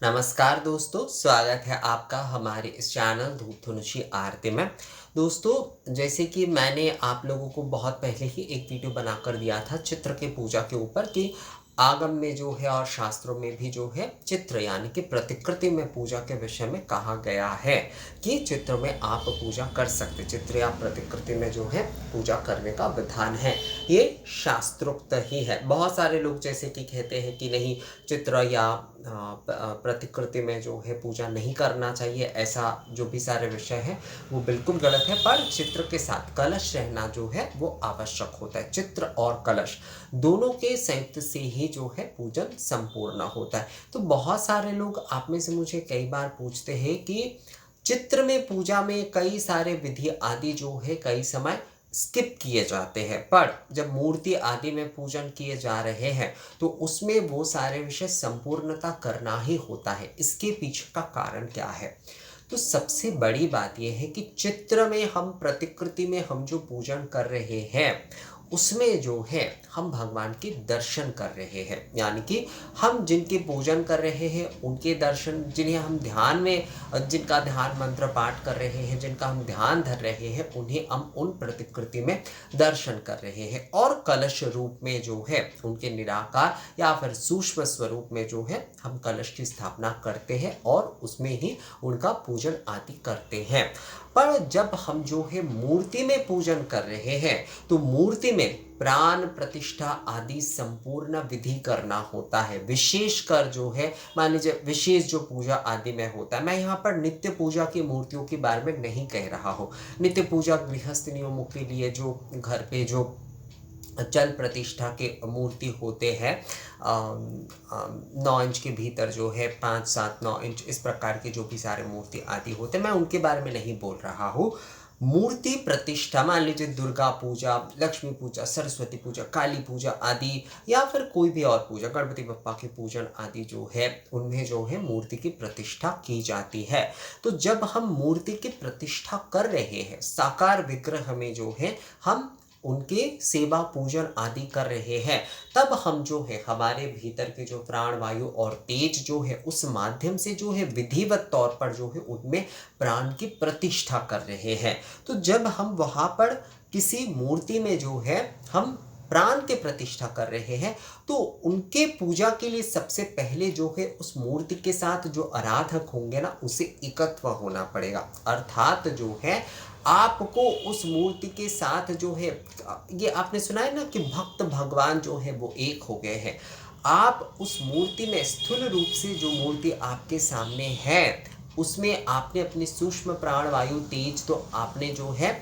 नमस्कार दोस्तों, स्वागत है आपका हमारे इस चैनल धूप धनुषी आरती में। दोस्तों, जैसे कि मैंने आप लोगों को बहुत पहले ही एक वीडियो बनाकर दिया था चित्र के पूजा के ऊपर कि आगम में जो है और शास्त्रों में भी जो है चित्र यानी कि प्रतिकृति में पूजा के विषय में कहा गया है कि चित्र में आप पूजा कर सकते, चित्र या प्रतिकृति में जो है पूजा करने का विधान है। ये शास्त्रोक्त ही है। बहुत सारे लोग जैसे कि कहते हैं कि नहीं, चित्र या प्रतिकृति में जो है पूजा नहीं करना चाहिए, ऐसा जो भी सारे विषय हैं वो बिल्कुल गलत है। पर चित्र के साथ कलश रहना जो है वो आवश्यक होता है। चित्र और कलश दोनों के संयुक्त से ही जो है पूजन संपूर्ण होता है। तो बहुत सारे लोग आप में से मुझे कई बार पूछते हैं कि चित्र में पूजा में कई सारे विधि आदि जो है कई समय स्किप किए जाते हैं, पर जब मूर्ति आदि में पूजन किए जा रहे हैं तो उसमें वो सारे विषय संपूर्णता करना ही होता है। इसके पीछे का कारण क्या है? तो सबसे बड़ी बात यह है कि चित्र में हम प्रतिकृति में हम जो पूजन कर रहे हैं उसमें जो है हम भगवान के दर्शन कर रहे हैं, यानी कि हम जिनके पूजन कर रहे हैं उनके दर्शन, जिन्हें हम ध्यान में जिनका ध्यान मंत्र पाठ कर रहे हैं, जिनका हम ध्यान धर रहे हैं, उन्हें हम उन प्रतिकृति में दर्शन कर रहे हैं। और कलश रूप में जो है उनके निराकार या फिर सूक्ष्म स्वरूप में जो है हम कलश की स्थापना करते हैं और उसमें ही उनका पूजन आदि करते हैं। पर जब हम जो है मूर्ति में पूजन कर रहे हैं तो मूर्ति में प्राण प्रतिष्ठा आदि संपूर्ण विधि करना होता है। विशेषकर जो है मान लीजिए विशेष जो पूजा आदि में होता है, मैं यहाँ पर नित्य पूजा की मूर्तियों के बारे में नहीं कह रहा हूँ। नित्य पूजा गृहस्थ नियमों के लिए जो घर पे जो चल प्रतिष्ठा के मूर्ति होते हैं 9 इंच के भीतर जो है 5, 7, 9 इंच इस प्रकार के जो भी सारे मूर्ति आदि होते हैं, मैं उनके बारे में नहीं बोल रहा हूँ। मूर्ति प्रतिष्ठा मान लीजिए दुर्गा पूजा, लक्ष्मी पूजा, सरस्वती पूजा, काली पूजा आदि या फिर कोई भी और पूजा, गणपति बप्पा के पूजन आदि जो है उनमें जो है मूर्ति की प्रतिष्ठा की जाती है। तो जब हम मूर्ति की प्रतिष्ठा कर रहे हैं, साकार विग्रह में जो है हम उनके सेवा पूजन आदि कर रहे हैं, तब हम जो है हमारे भीतर के जो प्राण वायु और तेज जो है उस माध्यम से जो है विधिवत तौर पर जो है उनमें प्राण की प्रतिष्ठा कर रहे हैं। तो जब हम वहां पर किसी मूर्ति में जो है हम प्राण के प्रतिष्ठा कर रहे हैं तो उनके पूजा के लिए सबसे पहले जो है उस मूर्ति के साथ जो आराधक होंगे ना उसे एकत्व होना पड़ेगा। अर्थात जो है आपको उस मूर्ति के साथ जो है, ये आपने सुना है ना कि भक्त भगवान जो है वो एक हो गए हैं। आप उस मूर्ति में स्थूल रूप से जो मूर्ति आपके सामने है उसमें आपने अपनी सूक्ष्म प्राण वायु तेज तो आपने जो है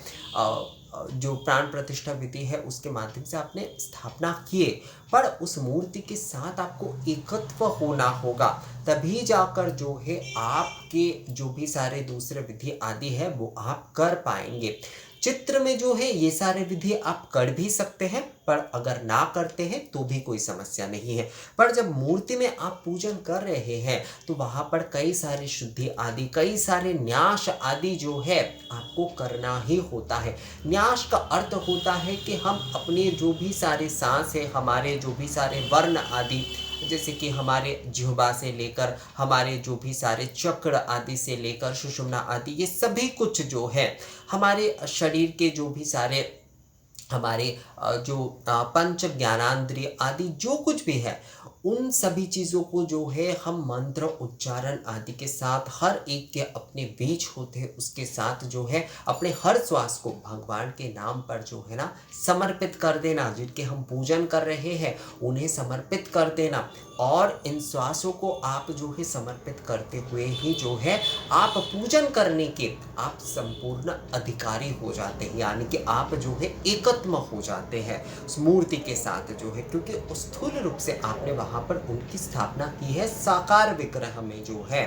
जो प्राण प्रतिष्ठा विधि है उसके माध्यम से आपने स्थापना किए, पर उस मूर्ति के साथ आपको एकत्व होना होगा, तभी जाकर जो है आपके जो भी सारे दूसरे विधि आदि है वो आप कर पाएंगे। चित्र में जो है ये सारे विधि आप कर भी सकते हैं, पर अगर ना करते हैं तो भी कोई समस्या नहीं है। पर जब मूर्ति में आप पूजन कर रहे हैं तो वहां पर कई सारे शुद्धि आदि, कई सारे न्यास आदि जो है आपको करना ही होता है। न्यास का अर्थ होता है कि हम अपने जो भी सारे सांस है, हमारे जो भी सारे वर्ण आदि, जैसे कि हमारे जिह्वा से लेकर हमारे जो भी सारे चक्र आदि से लेकर सुषुम्ना आदि, ये सभी कुछ जो है हमारे शरीर के जो भी सारे हमारे जो पंच ज्ञानांद्रिय आदि जो कुछ भी है उन सभी चीज़ों को जो है हम मंत्र उच्चारण आदि के साथ हर एक के अपने बीच होते हैं उसके साथ जो है अपने हर श्वास को भगवान के नाम पर जो है ना समर्पित कर देना। जिनके हम पूजन कर रहे हैं उन्हें समर्पित कर देना, और इन श्वासों को आप जो है समर्पित करते हुए ही जो है आप पूजन करने के आप संपूर्ण अधिकारी हो जाते हैं, यानी कि आप जो है एकत्व हो जाते हैं उस मूर्ति के साथ जो है, क्योंकि स्थूल रूप से आपने वहां पर उनकी स्थापना की है साकार विग्रह में जो है।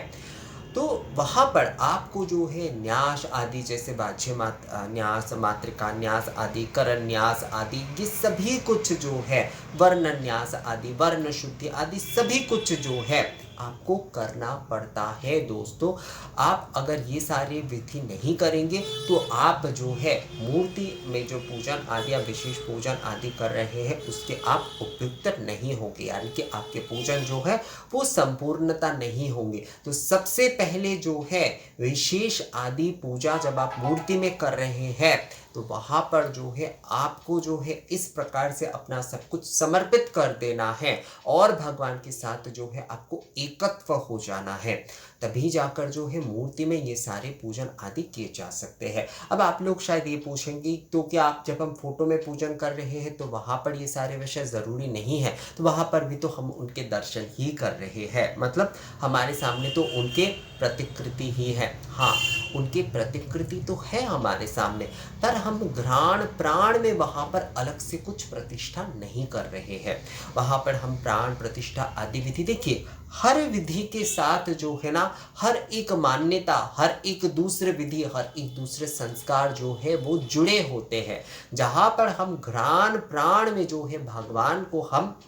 तो वहां पर आपको जो है न्यास आदि, जैसे वाच्य न्यास, मातृका न्यास आदि, करण न्यास आदि, ये सभी कुछ जो है वर्ण न्यास आदि, वर्ण शुद्धि आदि सभी कुछ जो है आपको करना पड़ता है दोस्तों। आप अगर ये सारे विधि नहीं करेंगे तो आप जो है मूर्ति में जो पूजन आदि या विशेष पूजन आदि कर रहे हैं उसके आप उपयुक्त नहीं होंगे, यानी कि आपके पूजन जो है वो संपूर्णता नहीं होंगे। तो सबसे पहले जो है विशेष आदि पूजा जब आप मूर्ति में कर रहे हैं तो वहाँ पर जो है आपको जो है इस प्रकार से अपना सब कुछ समर्पित कर देना है और भगवान के साथ जो है आपको एकत्व हो जाना है, तभी जाकर जो है मूर्ति में ये सारे पूजन आदि किए जा सकते हैं। अब आप लोग शायद ये पूछेंगे तो क्या आप जब हम फोटो में पूजन कर रहे हैं तो वहाँ पर ये सारे विषय ज़रूरी नहीं है? तो वहाँ पर भी तो हम उनके दर्शन ही कर रहे हैं, मतलब हमारे सामने तो उनके प्रतिकृति ही है। हाँ, उनकी प्रतिकृति तो है हमारे सामने, पर हम घ्राण प्राण में वहाँ पर अलग से कुछ प्रतिष्ठा नहीं कर रहे हैं। वहाँ पर हम प्राण प्रतिष्ठा आदि विधि, देखिए हर विधि के साथ जो है ना, हर एक मान्यता, हर एक दूसरे विधि, हर एक दूसरे संस्कार जो है वो जुड़े होते हैं। जहाँ पर हम घ्राण प्राण में जो है भगवान को हम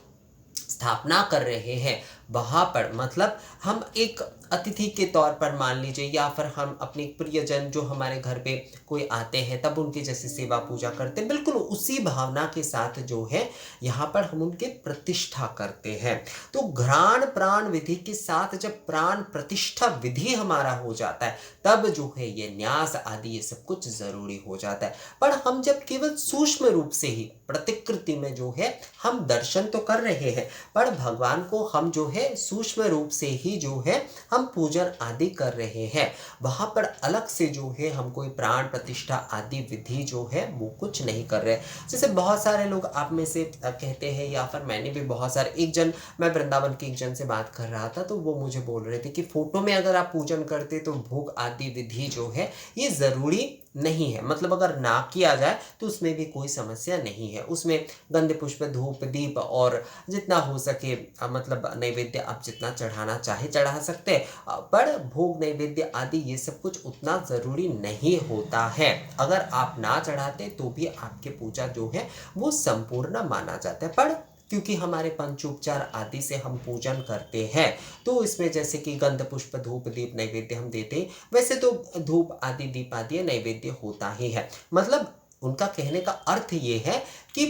स्थापना कर रहे हैं, वहाँ पर मतलब हम एक अतिथि के तौर पर मान लीजिए, या फिर हम अपने प्रियजन जो हमारे घर पे कोई आते हैं तब उनकी जैसे सेवा पूजा करते हैं, बिल्कुल उसी भावना के साथ जो है यहाँ पर हम उनके प्रतिष्ठा करते हैं। तो घ्राण प्राण विधि के साथ जब प्राण प्रतिष्ठा विधि हमारा हो जाता है तब जो है ये न्यास आदि ये सब कुछ जरूरी हो जाता है। पर हम जब केवल सूक्ष्म रूप से ही प्रतिकृति में जो है हम दर्शन तो कर रहे हैं, पर भगवान को हम जो है सूक्ष्म रूप से ही जो है हम पूजन आदि कर रहे हैं, वहां पर अलग से जो है हम कोई प्राण प्रतिष्ठा आदि विधि जो है वो कुछ नहीं कर रहे। जैसे बहुत सारे लोग आप में से कहते हैं, या फिर मैंने भी बहुत सारे, मैं वृंदावन के एक जन से बात कर रहा था तो वो मुझे बोल रहे थे कि फोटो में अगर आप पूजन करते तो भोग आदि विधि जो है ये जरूरी नहीं है, मतलब अगर ना किया जाए तो उसमें भी कोई समस्या नहीं है। उसमें गंधे पुष्प धूप दीप और जितना हो सके मतलब नैवेद्य आप जितना चढ़ाना चाहे चढ़ा सकते हैं, पर भोग नैवेद्य आदि ये सब कुछ उतना ज़रूरी नहीं होता है। अगर आप ना चढ़ाते तो भी आपके पूजा जो है वो संपूर्ण माना जाता है। पर क्योंकि हमारे पंचोपचार आदि से हम पूजन करते हैं तो इसमें जैसे कि गंध पुष्प धूप दीप नैवेद्य हम देते हैं, वैसे तो धूप आदि दीप आदि नैवेद्य होता ही है। मतलब उनका कहने का अर्थ ये है कि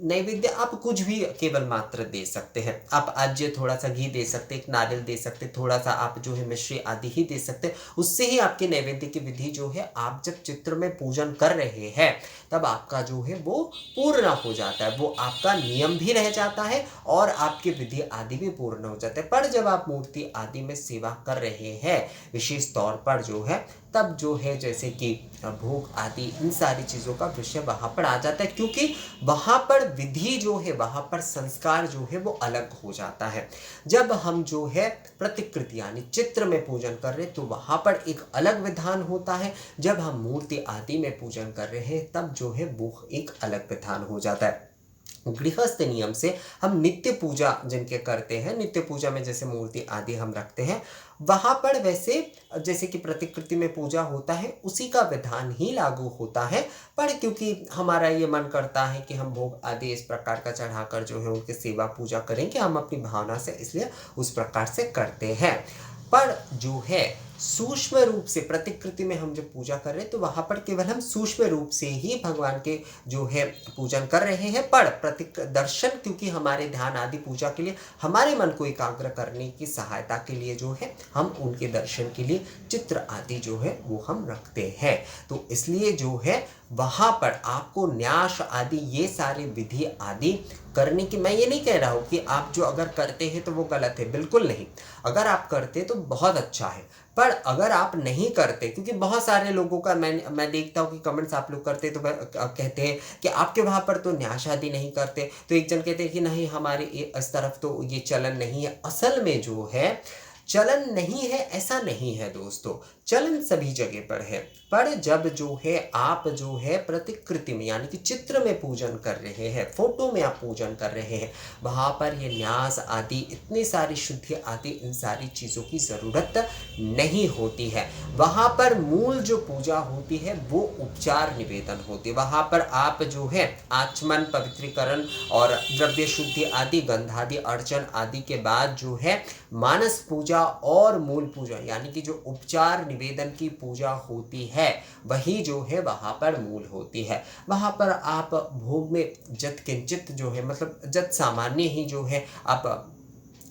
नैवेद्य आप कुछ भी केवल मात्र दे सकते हैं। आप आज थोड़ा सा घी दे सकते, एक नारियल दे सकते, थोड़ा सा आप जो है मिश्री आदि ही दे सकते, उससे ही आपके नैवेद्य की विधि जो है, आप जब चित्र में पूजन कर रहे हैं तब आपका जो है वो पूर्ण हो जाता है, वो आपका नियम भी रह जाता है और आपके विधि आदि भी पूर्ण हो जाते हैं। पर जब आप मूर्ति आदि में सेवा कर रहे हैं विशेष तौर पर जो है, तब जो है जैसे कि भोग आदि इन सारी चीज़ों का विषय वहाँ पर आ जाता है, क्योंकि वहाँ पर विधि जो है, वहाँ पर संस्कार जो है वो अलग हो जाता है। जब हम जो है प्रतिकृति यानी चित्र में पूजन कर रहे हैं तो वहाँ पर एक अलग विधान होता है, जब हम मूर्ति आदि में पूजन कर रहे हैं तब जो है वो एक अलग विधान हो जाता है। गृहस्थ नियम से हम नित्य पूजा जिनके करते हैं, नित्य पूजा में जैसे मूर्ति आदि हम रखते हैं, वहाँ पर वैसे जैसे कि प्रतिकृति में पूजा होता है उसी का विधान ही लागू होता है। पर क्योंकि हमारा ये मन करता है कि हम भोग आदि इस प्रकार का चढ़ाकर जो है उनकी सेवा पूजा करेंगे, हम अपनी भावना से इसलिए उस प्रकार से करते हैं। पर जो है सूक्ष्म रूप से प्रतिकृति में हम जब पूजा कर रहे हैं तो वहाँ पर केवल हम सूक्ष्म रूप से ही भगवान के जो है पूजन कर रहे हैं। पर प्रतीक दर्शन, क्योंकि हमारे ध्यान आदि पूजा के लिए हमारे मन को एकाग्र करने की सहायता के लिए जो है हम उनके दर्शन के लिए चित्र आदि जो है वो हम रखते हैं। तो इसलिए जो है वहाँ पर आपको न्यास आदि ये सारे विधि आदि करने की, मैं ये नहीं कह रहा हूँ कि आप जो अगर करते हैं तो वो गलत है, बिल्कुल नहीं। अगर आप करते तो बहुत अच्छा है, पर अगर आप नहीं करते, क्योंकि बहुत सारे लोगों का मैं देखता हूँ कि कमेंट्स आप लोग करते तो कहते हैं कि आपके वहाँ पर तो न्यास आदि नहीं करते, तो एक जन कहते हैं कि नहीं हमारे इस तरफ तो ये चलन नहीं है। असल में जो है चलन नहीं है ऐसा नहीं है दोस्तों, चलन सभी जगह पर है। पर जब जो है आप जो है प्रतिकृति में यानी कि चित्र में पूजन कर रहे हैं, फोटो में आप पूजन कर रहे हैं, वहाँ पर ये न्यास आदि इतनी सारी शुद्धि आदि इन सारी चीज़ों की ज़रूरत नहीं होती है। वहाँ पर मूल जो पूजा होती है वो उपचार निवेदन होती है। वहाँ पर आप जो है आचमन, पवित्रीकरण और द्रव्य शुद्धि आदि, गंधादि अर्चन आदि के बाद जो है मानस पूजा और मूल पूजा यानी कि जो उपचार निवेदन की पूजा होती है वही जो है वहाँ पर मूल होती है। वहाँ पर आप भोग में जत किंचित जो है मतलब जत सामान्य ही जो है आप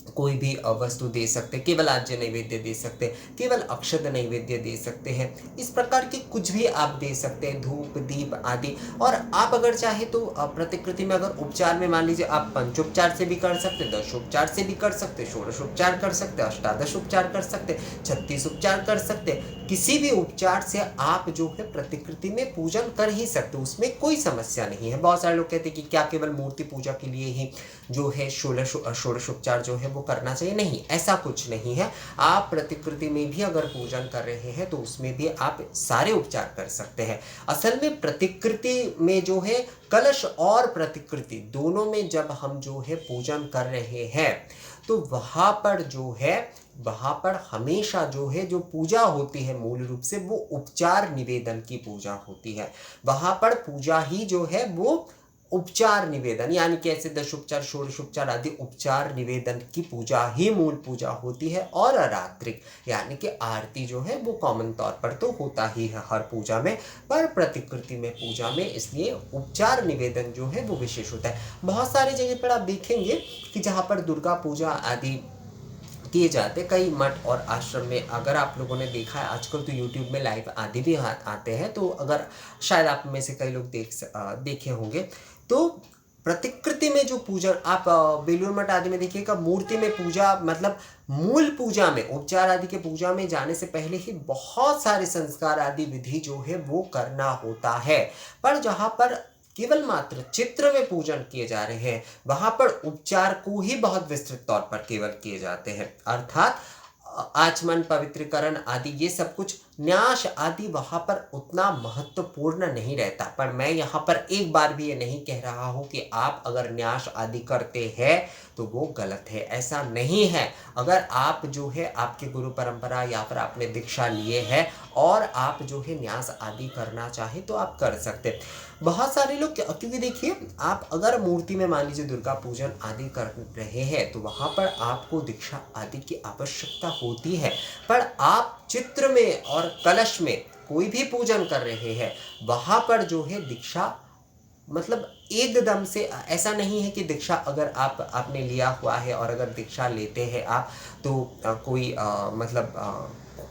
कोई भी वस्तु दे सकते, केवल आज्य नैवेद्य दे सकते, केवल अक्षत नैवेद्य दे सकते हैं। इस प्रकार के कुछ भी आप दे सकते हैं, धूप दीप आदि। और आप अगर चाहे तो प्रतिकृति में अगर उपचार में मान लीजिए आप पंचोपचार से भी कर सकते, दशोपचार से भी कर सकते, षोडशोपचार कर सकते, अष्टादश उपचार कर सकते, 36 उपचार कर सकते। किसी भी उपचार से आप जो है प्रतिकृति में पूजन कर ही सकते, उसमें कोई समस्या नहीं है। बहुत सारे लोग कहते हैं कि क्या केवल मूर्ति पूजा के लिए ही जो है षोडशोपचार जो है वो करना चाहिए। नहीं, ऐसा कुछ नहीं है। आप प्रतिकृति में भी अगर पूजन कर रहे हैं तो उसमें भी आप सारे उपचार कर सकते हैं। असल में प्रतिकृति में जो है कलश और प्रतिकृति दोनों में जब हम जो है पूजन कर रहे हैं तो वहाँ पर हमेशा जो है जो पूजा होती है मूल रूप से वो उपचार निवेदन की पूजा होती है। वहाँ पर पूजा ही जो है वो उपचार निवेदन यानी कि ऐसे दशोपचार, षोडशोपचार आदि उपचार निवेदन की पूजा ही मूल पूजा होती है। और रात्रिक यानी कि आरती जो है वो कॉमन तौर पर तो होता ही है हर पूजा में, पर प्रतिकृति में पूजा में इसलिए उपचार निवेदन जो है वो विशेष होता है। बहुत सारी जगह पर आप देखेंगे कि जहाँ पर दुर्गा पूजा आदि किए जाते, कई मठ और आश्रम में अगर आप लोगों ने देखा है आजकल तो यूट्यूब में लाइव आदि भी आते हैं, तो अगर शायद आप में से कई लोग देखे होंगे तो प्रतिकृति में जो पूजन आप बेलूर मठ आदि में देखिएगा, मूर्ति में पूजा मतलब मूल पूजा में उपचार आदि के पूजा में जाने से पहले ही बहुत सारे संस्कार आदि विधि जो है वो करना होता है। पर जहाँ पर केवल मात्र चित्र में पूजन किए जा रहे हैं वहां पर उपचार को ही बहुत विस्तृत तौर पर केवल किए जाते हैं, अर्थात आचमन, पवित्रीकरण आदि ये सब कुछ, न्यास आदि वहां पर उतना महत्वपूर्ण नहीं रहता। पर मैं यहाँ पर एक बार भी ये नहीं कह रहा हूँ कि आप अगर न्यास आदि करते हैं तो वो गलत है, ऐसा नहीं है। अगर आप जो है आपके गुरु परंपरा या फिर आपने दीक्षा लिए है और आप जो है न्यास आदि करना चाहे तो आप कर सकते। बहुत सारे लोग क्योंकि देखिए आप अगर मूर्ति में मान लीजिए दुर्गा पूजन आदि कर रहे हैं तो वहाँ पर आपको दीक्षा आदि की आवश्यकता होती है। पर आप चित्र में और कलश में कोई भी पूजन कर रहे हैं वहाँ पर जो है दीक्षा मतलब एकदम से ऐसा नहीं है कि दीक्षा अगर आपने लिया हुआ है और अगर दीक्षा लेते हैं आप तो कोई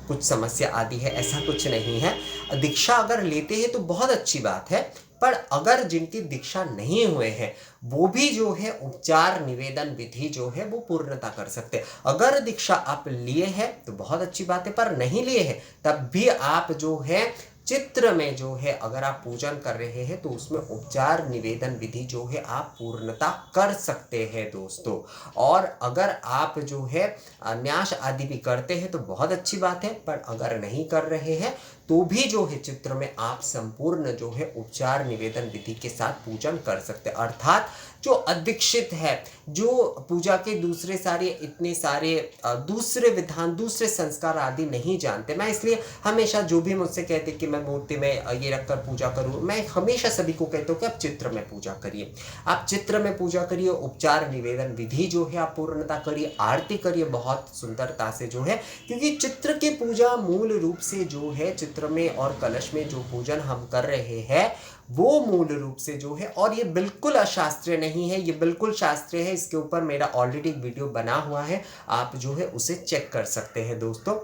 कुछ समस्या आदि है, ऐसा कुछ नहीं है। दीक्षा अगर लेते हैं तो बहुत अच्छी बात है, पर अगर जिनकी दीक्षा नहीं हुए हैं वो भी जो है उपचार निवेदन विधि जो है वो पूर्णता कर सकते हैं। अगर दीक्षा आप लिए हैं तो बहुत अच्छी बात है, पर नहीं लिए हैं तब भी आप जो है चित्र में जो है अगर आप पूजन कर रहे हैं तो उसमें उपचार निवेदन विधि जो है आप पूर्णता कर सकते हैं दोस्तों। और अगर आप जो है न्यास आदि भी करते हैं तो बहुत अच्छी बात है, पर अगर नहीं कर रहे हैं तो भी जो है चित्र में आप संपूर्ण जो है उपचार निवेदन विधि के साथ पूजन कर सकते हैं। अर्थात जो अदीक्षित है, जो पूजा के दूसरे सारे इतने सारे दूसरे विधान, दूसरे संस्कार आदि नहीं जानते, मैं इसलिए हमेशा जो भी मुझसे कहते कि मैं मूर्ति में ये रखकर पूजा करूं, मैं हमेशा सभी को कहता हूँ कि आप चित्र में पूजा करिए, आप चित्र में पूजा करिए, उपचार निवेदन विधि जो है आप पूर्णता करिए, आरती करिए बहुत सुंदरता से जो है, क्योंकि चित्र की पूजा मूल रूप से जो है चित्र में और कलश में जो पूजन हम कर रहे हैं वो मूल रूप से जो है, और ये बिल्कुल अशास्त्रीय नहीं है, ये बिल्कुल शास्त्रीय है। इसके ऊपर मेरा ऑलरेडी एक वीडियो बना हुआ है, आप जो है उसे चेक कर सकते हैं दोस्तों।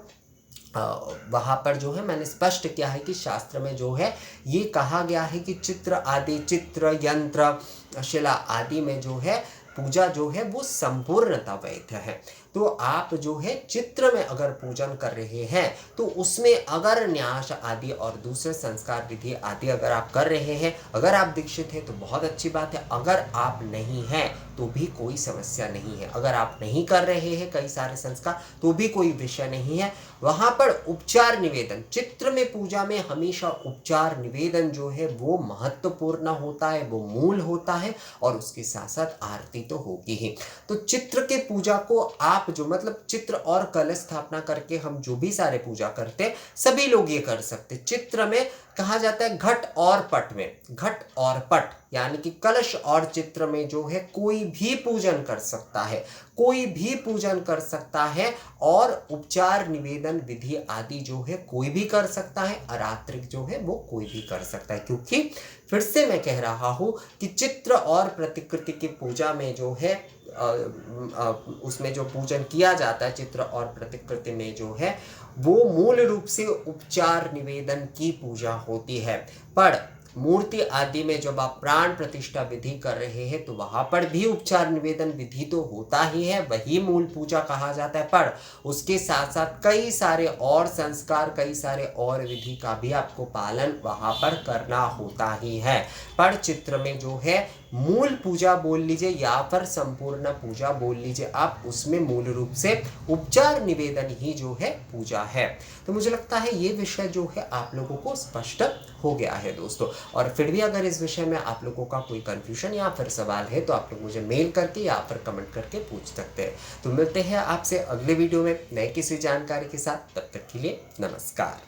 वहाँ पर जो है मैंने स्पष्ट किया है कि शास्त्र में जो है ये कहा गया है कि चित्र आदि, चित्र यंत्र शिला आदि में जो है पूजा जो है वो संपूर्णता वैध है। तो आप जो है चित्र में अगर पूजन कर रहे हैं तो उसमें अगर न्यास आदि और दूसरे संस्कार विधि आदि अगर आप कर रहे हैं, अगर आप दीक्षित हैं तो बहुत अच्छी बात है। अगर आप नहीं हैं तो भी कोई समस्या नहीं है। अगर आप नहीं कर रहे हैं कई सारे संस्कार तो भी कोई विषय नहीं है। वहां पर उपचार निवेदन, चित्र में पूजा में हमेशा उपचार निवेदन जो है वो महत्वपूर्ण होता है, वो मूल होता है, और उसके साथ साथ आरती तो होगी ही। तो चित्र के पूजा को आप जो मतलब चित्र और कलश स्थापना करके हम जो भी सारे पूजा करते हैं सभी लोग ये कर सकते। चित्र में कहा जाता है घट और पट में, घट और पट यानी कि कलश और चित्र में जो है कोई भी पूजन कर सकता है, कोई भी पूजन कर सकता है, और उपचार निवेदन विधि आदि जो है कोई भी कर सकता है, अरात्रिक जो है वो कोई भी कर सकता है। क्योंकि फिर से मैं कह रहा हूं कि चित्र और प्रतिकृति की पूजा में जो है उसमें जो पूजन किया जाता है चित्र और प्रतिकृति में जो है वो मूल रूप से उपचार निवेदन की पूजा होती है। पर मूर्ति आदि में जब आप प्राण प्रतिष्ठा विधि कर रहे हैं तो वहां पर भी उपचार निवेदन विधि तो होता ही है, वही मूल पूजा कहा जाता है। पर उसके साथ साथ कई सारे और संस्कार, कई सारे और विधि का भी आपको पालन वहां पर करना होता ही है। पर चित्र में जो है मूल पूजा बोल लीजिए या फिर संपूर्ण पूजा बोल लीजिए आप, उसमें मूल रूप से उपचार निवेदन ही जो है पूजा है। तो मुझे लगता है ये विषय जो है आप लोगों को स्पष्ट हो गया है दोस्तों। और फिर भी अगर इस विषय में आप लोगों का कोई कंफ्यूजन या फिर सवाल है तो आप लोग मुझे मेल करके या फिर कमेंट करके पूछ सकते हैं। तो मिलते हैं आपसे अगले वीडियो में नए किसी जानकारी के साथ, तब तक के लिए नमस्कार।